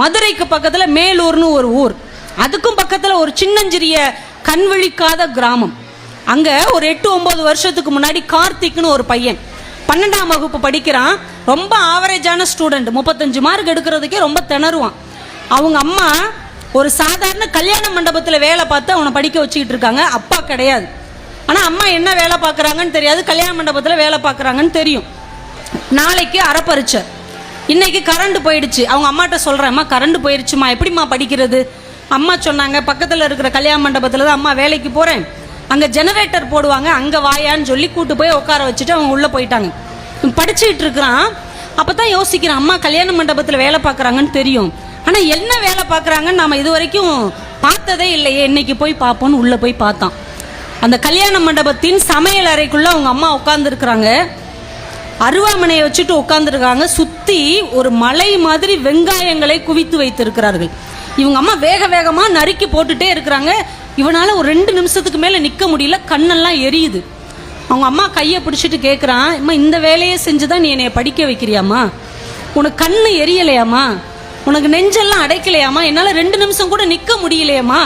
மதுரைக்கு பக்கத்துல மேலூர்னு ஒரு ஊர், அதுக்கும் பக்கத்துல ஒரு சின்னஞ்சிறிய கண்விழிக்காத கிராமம். அங்க ஒரு 8-9 வருஷத்துக்கு முன்னாடி கார்த்திக்னு ஒரு பையன் 12ஆம் வகுப்பு படிக்கிறான். ரொம்ப ஆவரேஜான ஸ்டூடெண்ட், 35 மார்க் எடுக்கிறதுக்கே ரொம்ப திணறுவான். அவங்க அம்மா ஒரு சாதாரண கல்யாண மண்டபத்தில் வேலை பார்த்து அவனை படிக்க வச்சுக்கிட்டு இருக்காங்க. அப்பா கிடையாது, ஆனால் அம்மா என்ன வேலை பார்க்குறாங்கன்னு தெரியாது, கல்யாண மண்டபத்தில் வேலை பார்க்குறாங்கன்னு தெரியும். நாளைக்கு அறப்பரிச்சை, இன்னைக்கு கரண்ட் போயிடுச்சு. அவங்க அம்மாட்ட சொல்கிறேன், அம்மா கரண்ட் போயிடுச்சுமா, எப்படிம்மா படிக்கிறது? அம்மா சொன்னாங்க, பக்கத்தில் இருக்கிற கல்யாண மண்டபத்தில் தான் அம்மா வேலைக்கு போகிறேன், அங்கே ஜெனரேட்டர் போடுவாங்க, அங்கே வாயான்னு சொல்லி கூட்டு போய் உட்கார வச்சுட்டு அவங்க உள்ளே போயிட்டாங்க. படிச்சுக்கிட்டு இருக்கிறான். அப்போ தான் யோசிக்கிறான், அம்மா கல்யாண மண்டபத்தில் வேலை பார்க்குறாங்கன்னு தெரியும், ஆனால் என்ன வேலை பார்க்குறாங்கன்னு நாம் இது வரைக்கும் பார்த்ததே இல்லையே, இன்னைக்கு போய் பார்ப்போன்னு உள்ளே போய் பார்த்தான். அந்த கல்யாண மண்டபத்தின் சமையல் அறைக்குள்ளே அவங்க அம்மா உட்காந்துருக்குறாங்க. அருவாமனையை வச்சுட்டு உட்காந்துருக்காங்க. சுற்றி ஒரு மலை மாதிரி வெங்காயங்களை குவித்து வைத்திருக்கிறார்கள். இவங்க அம்மா வேக வேகமாக நறுக்கி போட்டுட்டே இருக்கிறாங்க. இவனால் ஒரு 2 நிமிஷத்துக்கு மேலே நிற்க முடியல, கண்ணெல்லாம் எரியுது. அவங்க அம்மா கையை பிடிச்சிட்டு கேட்குறான், அம்மா இந்த வேலையை செஞ்சு தான் நீ என்னைய படிக்க வைக்கிறியாம்மா? உனக்கு கண்ணு எரியலையாம்மா? உனக்கு நெஞ்செல்லாம் அடைக்கலையாம்மா? என்னால் 2 நிமிஷம் கூட நிற்க முடியலையாம்மா?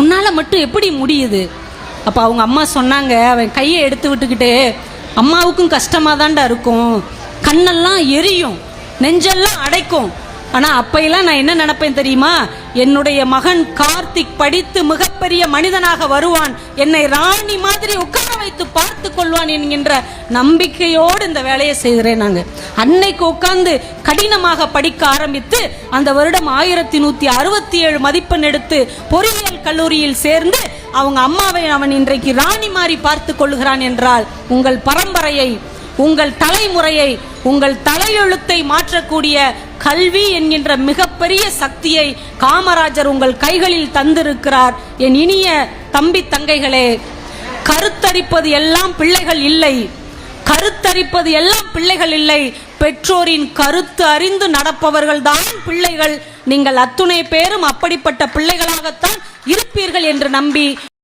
உன்னால் மட்டும் எப்படி முடியுது? அப்போ அவங்க அம்மா சொன்னாங்க, அவன் கையை எடுத்து விட்டுக்கிட்டு, அம்மாவுக்கும் கஷ்டமாக தான்டா இருக்கும், கண்ணெல்லாம் எரியும், நெஞ்செல்லாம் அடைக்கும், ஆனால் அப்பையெல்லாம் நான் என்ன நினைப்பேன் தெரியுமா? என்னுடைய மகன் கார்த்திக் படித்து மிகப்பெரிய மனிதனாக வருவான், என்னை ராணி மாதிரி உட்கார வைத்து பார்த்து கொள்வான் என்கின்ற நம்பிக்கையோடு இந்த வேலையை செய்கிறேன். நாங்கள் அன்னைக்கு உட்கார்ந்து கடினமாக படிக்க ஆரம்பித்து அந்த வருடம் 1167 மதிப்பெண் எடுத்து பொறியியல் கல்லூரியில் சேர்ந்து அவங்க அம்மாவை அவன் இன்றைக்கு ராணி மாதிரி பார்த்து கொள்கிறான் என்றால், உங்கள் பரம்பரையை, உங்கள் தலைமுறையை, உங்கள் தலையெழுத்தை மாற்றக்கூடிய கல்வி என்கின்ற மிகப்பெரிய சக்தியை காமராஜர் உங்கள் கைகளில் தந்திருக்கிறார். என் இனிய தம்பி தங்கைகளே, கருத்தரிப்பது எல்லாம் பிள்ளைகள் இல்லை, கருத்தரிப்பது எல்லாம் பிள்ளைகள் இல்லை, பெற்றோரின் கருத்து அறிந்து நடப்பவர்கள் தான் பிள்ளைகள். நீங்கள் அத்துணை பேரும் அப்படிப்பட்ட பிள்ளைகளாகத்தான் இருப்பீர்கள் என்று நம்பி